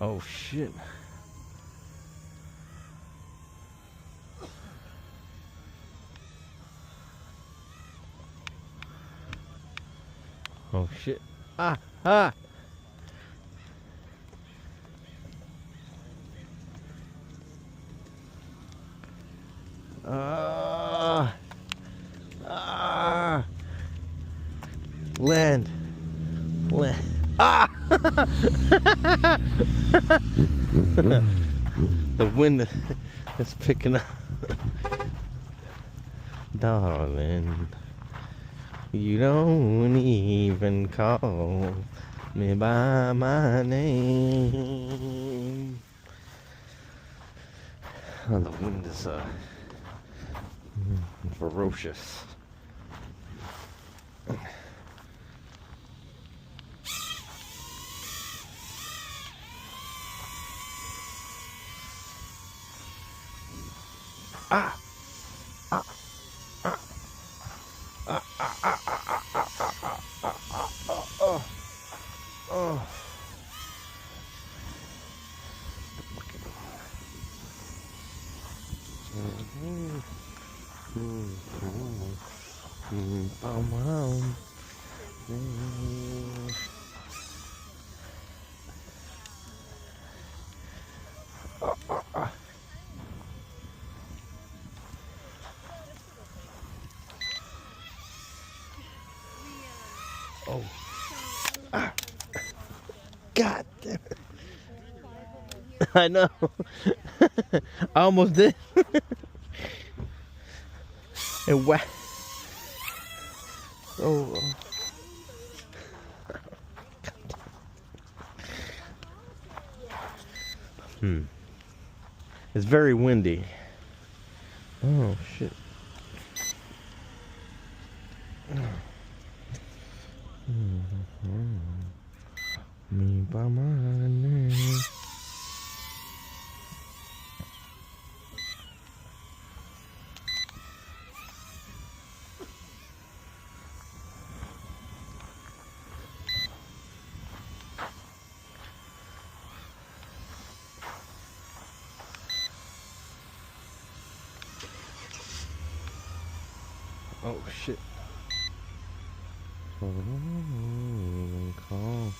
Oh shit. Oh shit. Ah, ah. Ah. Ah. Land. Land. Ah. The wind is picking up. Darling, you don't even call me by my name. Oh, the wind is ferocious. Ah! Ah! Ah! Ah! Ah! Ah! Ah! Ah! Ah! Oh! Oh! Oh! Ah! God damn it! I know. I almost did. And whack. Oh. It's very windy. Oh shit. Me by my name. Oh shit. Call